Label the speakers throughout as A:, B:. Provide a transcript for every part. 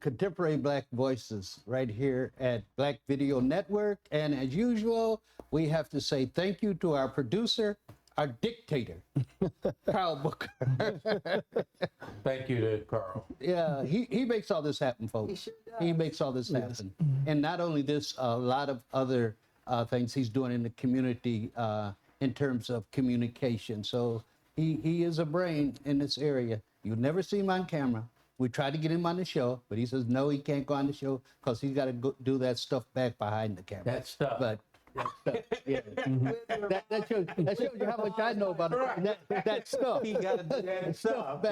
A: Contemporary Black Voices right here at Black Video Network. And as usual, we have to say thank you to our producer, our dictator, Carl Booker.
B: Thank you to Carl.
A: Yeah, he makes all this happen, folks.
C: He sure does.
A: He makes all this happen. And not only this, a lot of other things he's doing in the community in terms of communication. So he is a brain in this area. You'll never see him on camera. We tried to get him on the show, but he says no, he can't go on the show because he's got to go do that stuff back behind the camera.
B: That stuff.
A: But yeah. that shows you how much I know about it. That stuff.
B: He got to do that stuff.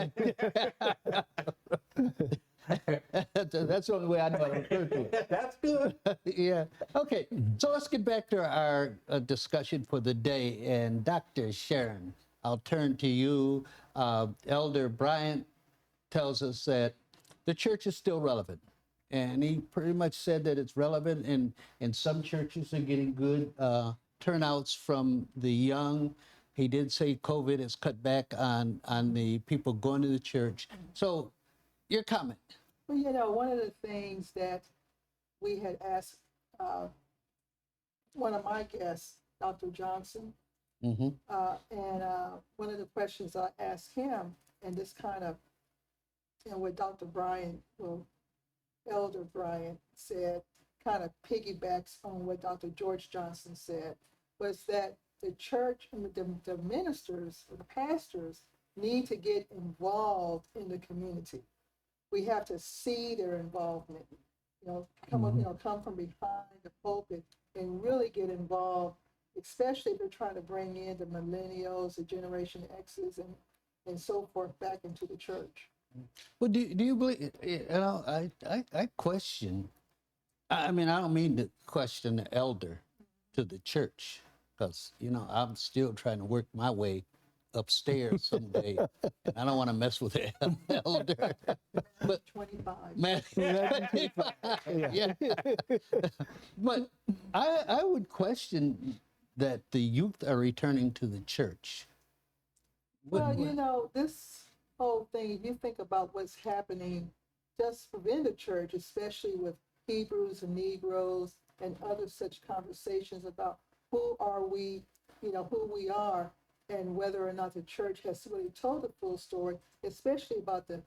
A: That's the only way I know how to refer to it.
B: That's good.
A: Yeah. Okay. So let's get back to our discussion for the day. And Dr. Sharon, I'll turn to you. Elder Bryant tells us that the church is still relevant. And he pretty much said that it's relevant, and some churches are getting good turnouts from the young. He did say COVID has cut back on the people going to the church. So your comment.
C: Well, you know, one of the things that we had asked one of my guests, Dr. Johnson,
A: Mm-hmm.
C: and one of the questions I asked him, and this kind of, you know, what Dr. Bryant, well, Elder Bryant said, kind of piggybacks on what Dr. George Johnson said, was that the church and the ministers, or the pastors, need to get involved in the community. We have to see their involvement, you know, come from behind the pulpit and really get involved, especially if they're trying to bring in the millennials, the Generation X's, and so forth back into the church.
A: Well, do you believe, you know, I question, I mean, I don't mean to question the elder to the church, because, you know, I'm still trying to work my way upstairs someday, and I don't want to mess with the elder. But
C: 25.
A: man, yeah. But I would question that the youth are returning to the church.
C: Well, you know, this whole thing, if you think about what's happening just within the church, especially with Hebrews and Negroes and other such conversations about who are we, you know, who we are, and whether or not the church has really told the full story, especially about the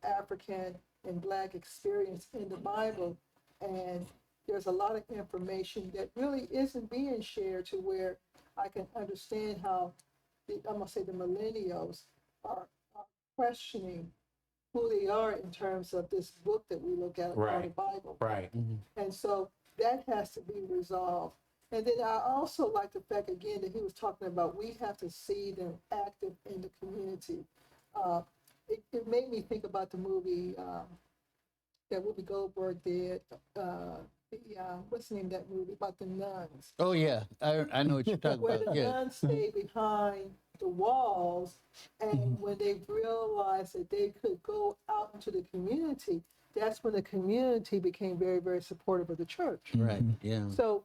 C: African and Black experience in the Bible. And there's a lot of information that really isn't being shared to where I can understand how, I'm going to say the millennials are questioning who they are in terms of this book that we look at,
B: Right.
C: the Bible.
B: Right.
A: Mm-hmm.
C: And so that has to be resolved. And then I also like the fact, again, that he was talking about we have to see them active in the community. It made me think about the movie that Whoopi Goldberg did, what's the name of that movie, about the nuns?
A: Oh, yeah, I know what you're talking
C: Where
A: about.
C: the
A: Yeah.
C: nuns stay behind the walls, and when they realized that they could go out into the community, that's when the community became very, very supportive of the church.
A: Right, yeah.
C: So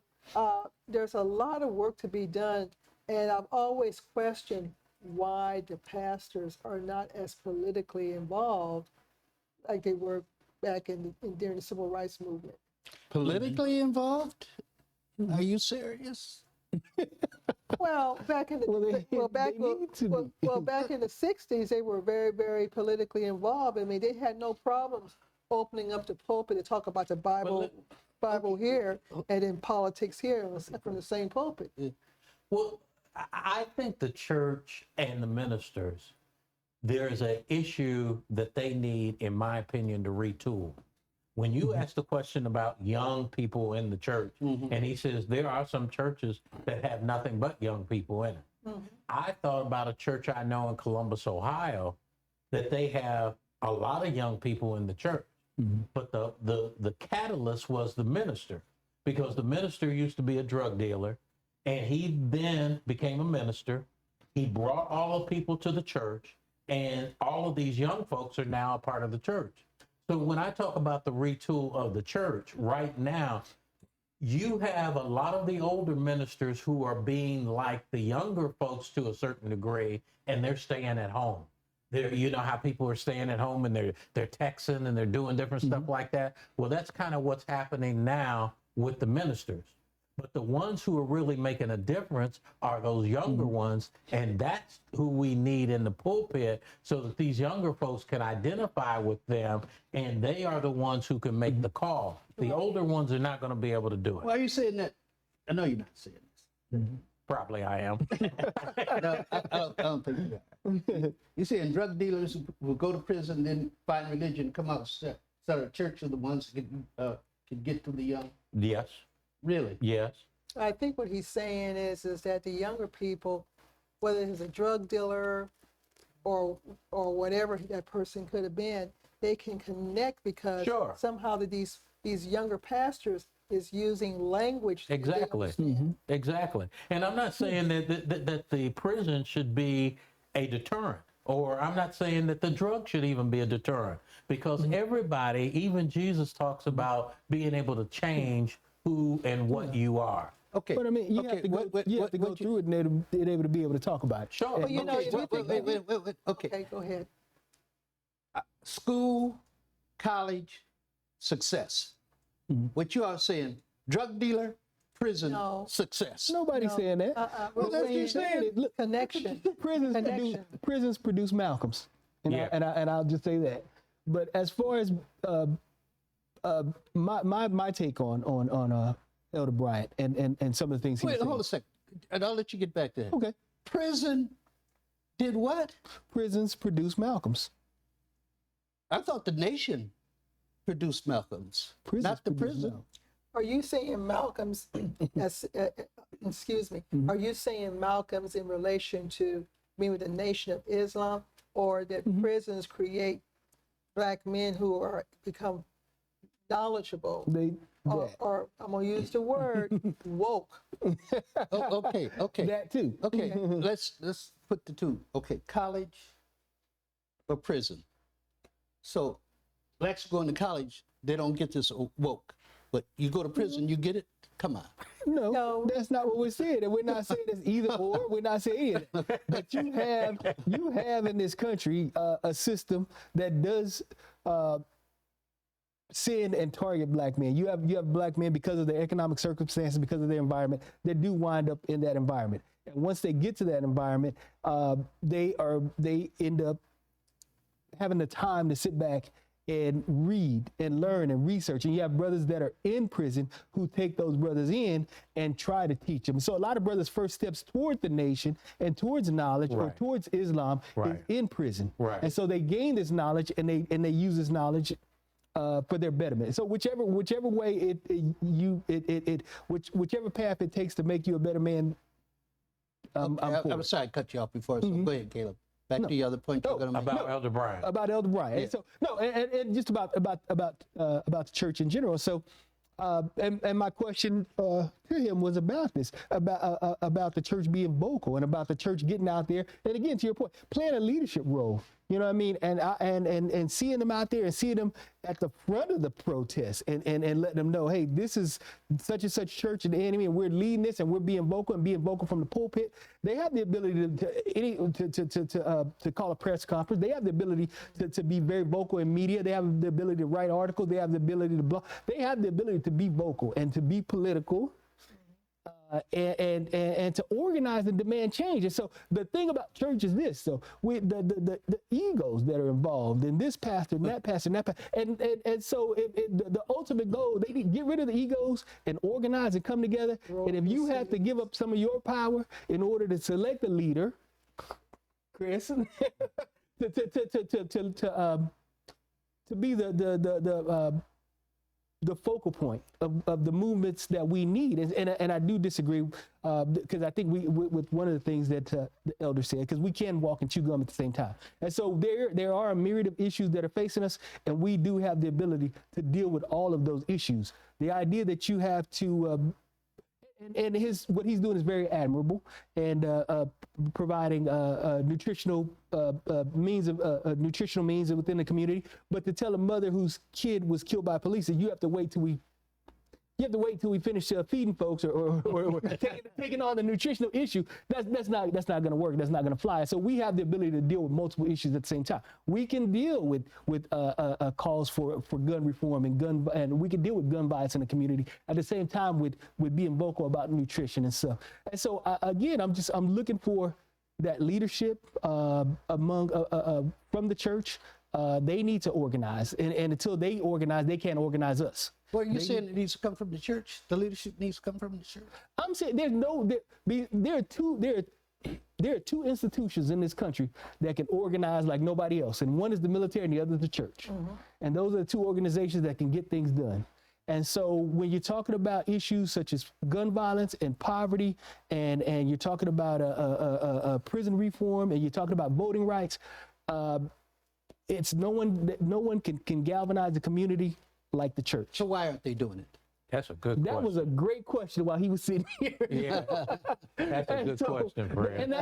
C: there's a lot of work to be done, and I've always questioned why the pastors are not as politically involved like they were back during the civil rights movement.
A: Politically involved? Are you serious?
C: Well, back in the back in the 60s, they were very, very politically involved. I mean, they had no problems opening up the pulpit to talk about the Bible here and then politics here from the same pulpit.
B: Well, I think the church and the ministers, there's an issue that they need, in my opinion, to retool. When you ask the question about young people in the church, and he says there are some churches that have nothing but young people in it. I thought about a church I know in Columbus, Ohio, that they have a lot of young people in the church. But the catalyst was the minister, because the minister used to be a drug dealer, and he then became a minister. He brought all the people to the church, and all of these young folks are now a part of the church. So when I talk about the retool of the church right now, you have a lot of the older ministers who are being like the younger folks to a certain degree, and they're staying at home. You know how people are staying at home and they're texting and they're doing different stuff like that. Well, that's kind of what's happening now with the ministers. But the ones who are really making a difference are those younger ones, and that's who we need in the pulpit so that these younger folks can identify with them, and they are the ones who can make the call. The older ones are not going to be able to do it.
A: Why are you saying that? I know you're not saying this.
B: Probably I am.
A: No, I don't think you are. You're saying drug dealers will go to prison, then find religion, come out, start a church of the ones that can get to the young.
B: Yes.
A: Really?
B: Yes.
C: I think what he's saying is that the younger people, whether it's a drug dealer or whatever that person could have been, they can connect because
B: Sure.
C: somehow these younger pastors is using language. that they
B: Exactly.
C: understand.
B: Exactly. And I'm not saying that the prison should be a deterrent, or I'm not saying that the drug should even be a deterrent, because everybody, even Jesus talks about being able to change who and what you are.
A: Okay.
D: But I mean, you have to go through it and they're able to be able to talk about it.
B: Sure.
C: Well, you know,
A: Okay,
C: if you think-
A: wait. Okay.
C: Okay, go ahead.
A: School, college, success. What you are saying, drug dealer, prison,
C: No.
A: success.
D: Nobody's
C: No.
D: saying that.
C: We're
A: that's what you're saying.
D: It. Look,
C: connection.
D: prisons produce Malcolms,
B: Yeah.
D: and I'll just say that. But as far as my take on Elder Bryant and some of the things he
A: Wait,
D: said.
A: hold a second. And I'll let you get back to that.
D: Okay,
A: Prison did what?
D: prisons produce Malcolms.
A: I thought the nation produced Malcolms,
D: Prisons
A: not the
D: produce
A: prison.
D: Malcolms.
C: Are you saying Malcolm's, excuse me, are you saying Malcolm's in relation to maybe the Nation of Islam, or that prisons create black men who are become knowledgeable, or I'm gonna use the word woke?
A: Oh, okay.
D: That too.
A: Okay, let's put the two. Okay, college or prison. So blacks going to college, they don't get this woke. But you go to prison, you get it? Come on.
C: No.
D: That's not what we're saying. And we're not saying it's either or. We're not saying any of that. But you have in this country a system that does send and target black men. You have black men because of their economic circumstances, because of their environment, that do wind up in that environment. And once they get to that environment, they end up having the time to sit back and read and learn and research. And you have brothers that are in prison who take those brothers in and try to teach them. So a lot of brothers' first steps toward the nation and towards knowledge or
B: Right.
D: towards Islam
B: Right.
D: is in prison.
B: Right.
D: And so they gain this knowledge and they use this knowledge for their betterment. So whichever way whichever path it takes to make you a better man, I'm for
A: I'm
D: it.
A: sorry I cut you off before, so go ahead, Caleb. Back to the other point you're going to make.
B: About Elder Bryant.
D: About Elder Bryant. And so no, and just about the church in general. So and my question to him was about this, about the church being vocal and about the church getting out there, and again to your point, playing a leadership role. You know what I mean? And seeing them out there and seeing them at the front of the protest and letting them know, hey, this is such and such church in the enemy, and we're leading this, and we're being vocal from the pulpit. They have the ability to call a press conference. They have the ability to be very vocal in media. They have the ability to write articles. They have the ability to blog. They have the ability to be vocal and to be political. And to organize and demand change. And so the thing about church is this: so the egos that are involved in this pastor and that pastor and that pastor, and so the ultimate goal, they need to get rid of the egos and organize and come together. And if you have to give up some of your power in order to select a leader, Chris, to be the focal point of the movements that we need. And I do disagree because I think with one of the things that the elder said, because we can walk and chew gum at the same time. And so there are a myriad of issues that are facing us, and we do have the ability to deal with all of those issues. The idea that you have to what he's doing is very admirable, and providing nutritional means within the community. But to tell a mother whose kid was killed by police that you have to wait till we you have to wait till we finish feeding folks or taking on the nutritional issue. That's not going to work. That's not going to fly. So we have the ability to deal with multiple issues at the same time. We can deal with calls for gun reform and we can deal with gun violence in the community at the same time with being vocal about nutrition and stuff. And so again, I'm looking for that leadership from the church. They need to organize, and until they organize, they can't organize us.
A: Well, you're saying it needs to come from the church? The leadership needs to come from the church?
D: I'm saying there are two institutions in this country that can organize like nobody else, and one is the military and the other is the church. And those are the two organizations that can get things done. And so when you're talking about issues such as gun violence and poverty, and you're talking about prison reform, and you're talking about voting rights, it's no one can galvanize the community like the church.
A: So why aren't they doing it?
B: That's a good
D: That
B: question.
D: was a great question while he was sitting here.
B: Yeah, that's a good question, Fred.
C: Can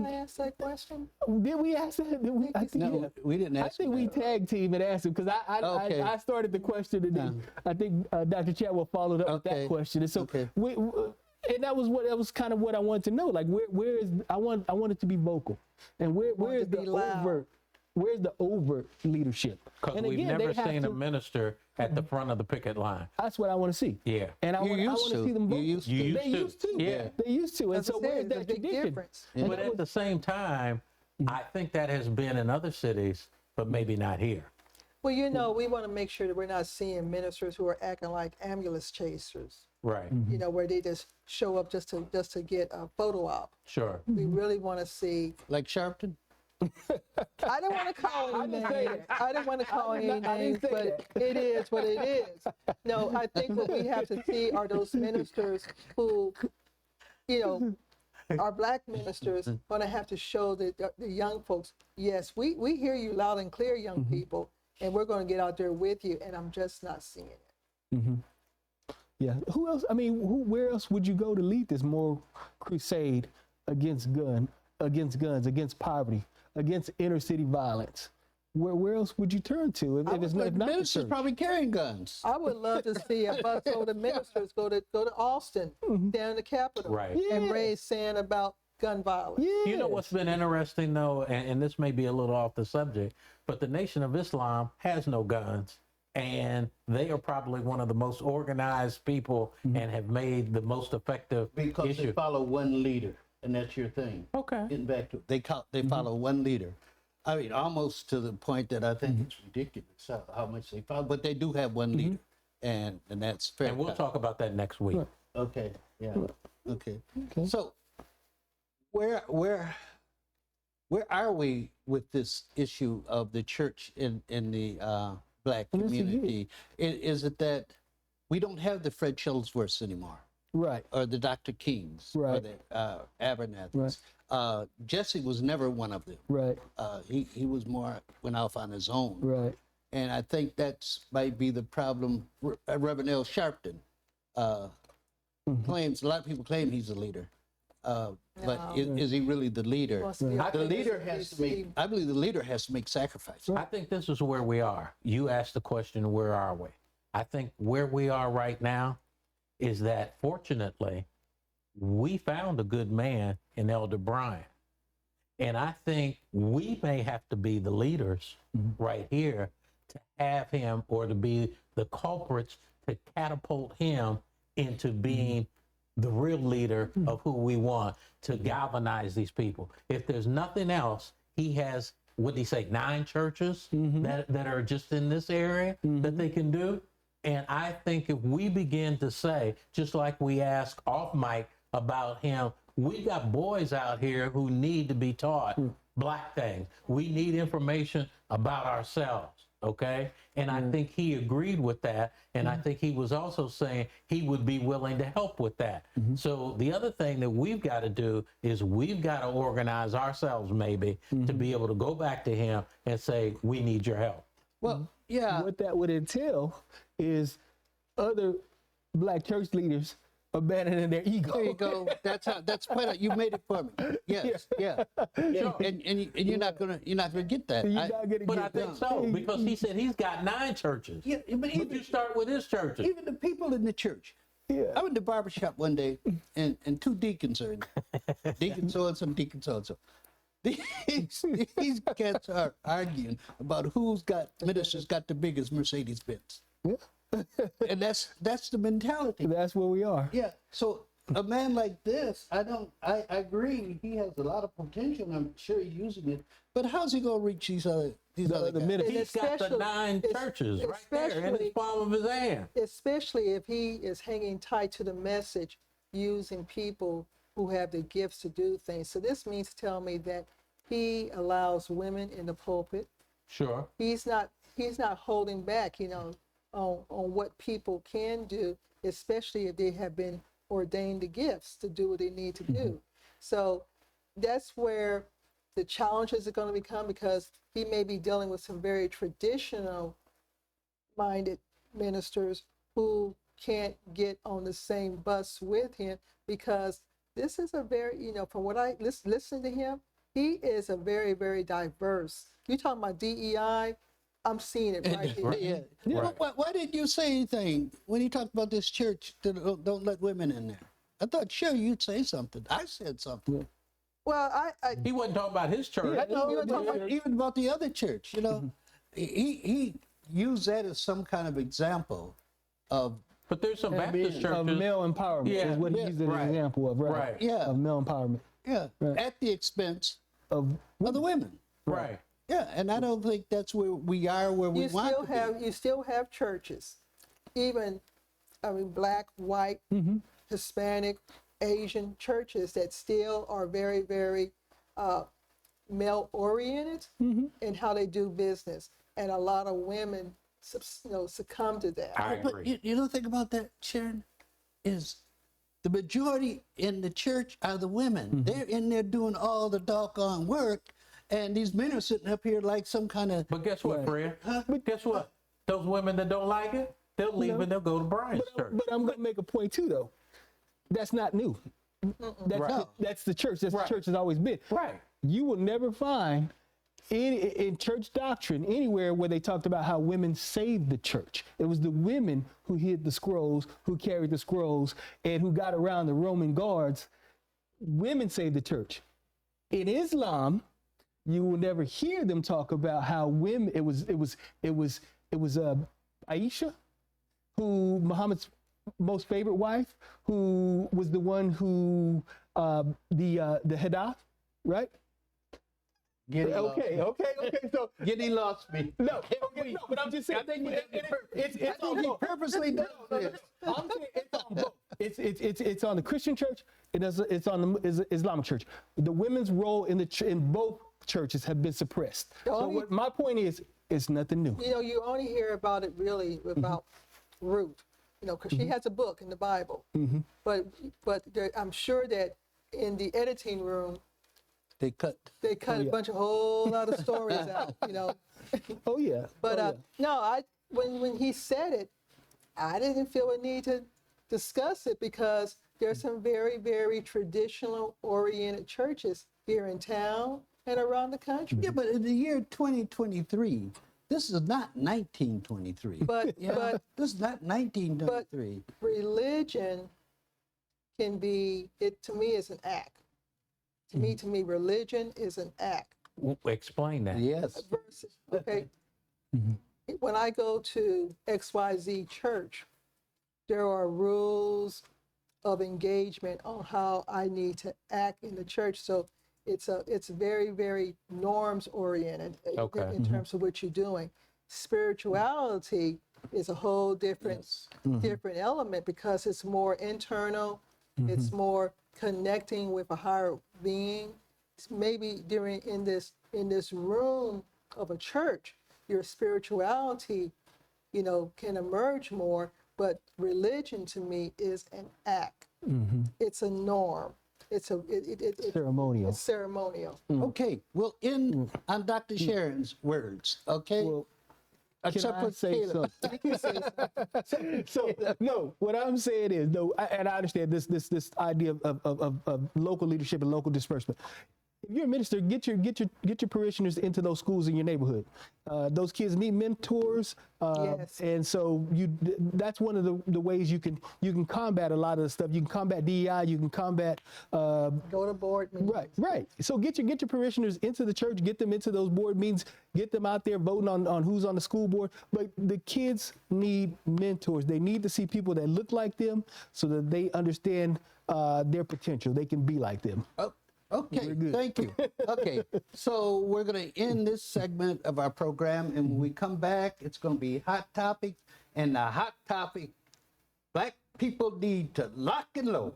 C: I ask that question?
D: Did we ask that? Did we, I think,
A: No,
D: yeah.
A: we didn't
D: I
A: ask.
D: think we tag team and asked him because
A: Okay.
D: I started the question and then I think Dr. Chadwell followed up with that
A: Okay.
D: question. And so
A: Okay.
D: and that was kind of what I wanted to know. Like where is I wanted to be vocal, and where is
C: to be
D: the
C: loud.
D: overt? Where's the overt leadership?
B: Because
D: And
B: we've
D: again,
B: never
D: they have
B: seen a
D: to-
B: minister at the front of the picket line.
D: That's what I want to see.
B: Yeah.
D: And I
A: You
D: want
A: used
D: to
A: to.
D: see them
A: You
D: vocal.
A: used to.
B: You
D: They used to.
B: Yeah.
D: They used to. And
C: As I
D: so
C: said,
D: where's
C: it's a
D: that
C: big
D: tradition?
C: difference.
D: And
B: But
D: that
B: at
D: was-
B: the same time, I think that has been in other cities, but maybe not here.
C: Well, we want to make sure that we're not seeing ministers who are acting like ambulance chasers.
B: Right.
C: Where they just show up just to get a photo op.
B: Sure.
C: We really want to see.
A: Like Sharpton?
C: I didn't want to call any names. I didn't want to call any
D: I
C: names,
D: didn't say
C: but it is what it is. No, I think what we have to see are those ministers who, our black ministers going to have to show the young folks, yes, we hear you loud and clear, young people, and we're going to get out there with you, and I'm just not seeing it.
D: Yeah. Who else? I mean, where else would you go to lead this moral crusade against guns, against poverty, against inner city violence? Where else would you turn to if it's not the
A: Ministers
D: church?
A: probably carrying guns.
C: I would love to see a busload of ministers go to Austin, down the Capitol,
B: Right.
C: and
D: Yeah.
C: raise sand about gun violence.
D: Yeah.
B: You know what's been interesting though, and this may be a little off the subject, but the Nation of Islam has no guns, and they are probably one of the most organized people and have made the most effective
A: Because they
B: issue.
A: follow one leader, and that's your thing.
B: Okay.
A: Getting back to it, they follow one leader. I mean, almost to the point that I think it's ridiculous how much they follow, but they do have one leader, and that's fair.
B: And we'll talk about that next week.
A: Okay, yeah, okay.
D: Okay.
A: So, where are we with this issue of the church in the black
D: Well, that's a good-
A: community? Is it that we don't have the Fred Shuttlesworths anymore,
D: Right.
A: or the Dr. Kings, or
D: Right.
A: the Abernathys?
D: Right.
A: Jesse was never one of them.
D: Right.
A: He was went off on his own.
D: Right.
A: And I think that's might be the problem. Reverend L. Sharpton claims, a lot of people claim he's a leader. But
C: No.
A: is he really the leader?
C: Wants to be
B: I
A: The
C: up there
A: leader
C: to
A: has to make,
C: receive.
A: I believe the leader has to make sacrifices.
B: I think this is where we are. You asked the question, where are we? I think where we are right now is that fortunately, we found a good man in Elder Brian. And I think we may have to be the leaders right here to have him, or to be the culprits to catapult him into being the real leader of who we want to galvanize these people. If there's nothing else, he has, what did he say, 9 churches that are just in this area that they can do. And I think if we begin to say, just like we ask off mic about him, we got boys out here who need to be taught black things. We need information about ourselves, okay? And I think he agreed with that. And I think he was also saying he would be willing to help with that. So the other thing that we've got to do is we've got to organize ourselves maybe to be able to go back to him and say, we need your help.
A: Well, yeah.
D: What that would entail is other black church leaders abandoning their ego.
A: There you go. That's quite you made it for me. Yes, yeah. And you're not gonna get that.
D: You're not gonna
B: But
D: get
B: I think
D: that.
B: so, because he said he's got 9 churches.
A: Yeah, but
B: But you start with his churches.
A: even the people in the church.
D: Yeah.
A: I went to the barber shop one day, and 2 deacons are in there. Deacon so-and-so, deacon so-and-so. These cats are arguing about ministers got the biggest Mercedes-Benz.
D: Yeah.
A: And that's the mentality.
D: That's where we are.
A: Yeah. So a man like this, I agree, he has a lot of potential, and I'm sure he's using it. But how's he gonna reach these other guys?
D: ministers.
B: He's got the
C: especially-
B: 9 churches right there in the
C: especially-
B: palm of his hand.
C: Especially if he is hanging tight to the message, using people who have the gifts to do things. So this means to tell me that he allows women in the pulpit.
B: Sure.
C: He's not holding back, on what people can do, especially if they have been ordained the gifts to do what they need to do. So that's where the challenges are going to become, because he may be dealing with some very traditional minded ministers who can't get on the same bus with him, because this is a very, from what I listen to him, he is a very, very diverse. You talking about DEI? I'm seeing it right here.
A: Yeah.
B: Right.
A: Why didn't you say anything when he talked about this church that don't let women in there? I thought, sure, you'd say something. I said something.
C: Well, I
B: He wasn't talking about his church.
A: I know,
C: You were talking
A: but even about the other church, he used that as some kind of example of,
B: But there's some Baptist
D: Of
B: churches.
D: male empowerment
B: Yeah,
D: is what he
A: yeah,
D: used as an
A: right.
D: example of, right?
B: Right.
A: Yeah.
D: Of male empowerment.
A: yeah,
D: Right.
A: at the expense
D: Of
A: of the women.
B: Right.
A: Yeah, and I don't think that's where we are, where we want to be.
C: you still have churches, even black, white, Hispanic, Asian churches that still are very, very male oriented in how they do business, and a lot of women succumb to that.
B: I
A: But
B: agree.
A: you don't think about that, Sharon, is the majority in the church are the women. They're in there doing all the doggone work, and these men are sitting up here like some kind of,
B: But guess what, Fred? But guess what? Those women that don't like it, they'll leave and they'll go to Brian's church.
D: But I'm going to make a point too, though. That's not new. That's the church. That's
B: Right.
D: the church has always been.
B: Right.
D: You will never find in church doctrine anywhere where they talked about how women saved the church. It was the women who hid the scrolls, who carried the scrolls, and who got around the Roman guards. Women saved the church. In Islam, you will never hear them talk about how women. It was Aisha, who Muhammad's most favorite wife, who was the one who the Hadith, right? Okay. So
A: Getty lost me.
D: no, but I'm just saying. It's on
A: He
D: both.
A: purposely does this.
D: I'm saying it's on both. It's on the Christian church. It's on the Islamic church. The women's role in both churches have been suppressed. So
C: Only-
D: what my point is, it's nothing new.
C: You only hear about it really about Ruth, because she has a book in the Bible. But I'm sure that in the editing room,
A: They cut.
C: they cut a whole lot of stories out,
D: Oh yeah.
C: But no, when he said it, I didn't feel a need to discuss it, because there's some very, very traditional oriented churches here in town and around the country.
A: Yeah, but in the year 2023, this is not 1923.
C: But
A: This is not 1923.
C: religion can be, it to me is an act. To me, religion is an act.
B: Explain that.
A: Yes.
C: Versus, okay, when I go to XYZ church, there are rules of engagement on how I need to act in the church. So it's very, very norms oriented
B: Okay.
C: in terms of what you're doing. Spirituality is a whole different element, because it's more internal. It's more connecting with a higher being. It's maybe in this room of a church, your spirituality, can emerge more. But religion to me is an act. It's a norm. It's
D: Ceremonial.
C: It's ceremonial.
A: Okay, we'll end on Dr. Sharon's words, okay?
D: Well, Can I
A: separate
D: say
A: Caleb.
D: something? So no, what I'm saying is no, and I understand this idea of local leadership and local disbursement. If you're a minister, get your parishioners into those schools in your neighborhood. Those kids need mentors,
C: Yes.
D: and so that's one of the ways you can combat a lot of the stuff. You can combat DEI. You can combat
C: Go to board meetings.
D: Right. So get your parishioners into the church, get them into those board meetings, get them out there voting on who's on the school board. But the kids need mentors. They need to see people that look like them so that they understand their potential. They can be like them.
A: Oh, okay,
D: We're good.
A: thank you. Okay, so we're going to end this segment of our program, and when we come back, it's going to be Hot Topic, and the hot topic, Black people need to lock and load.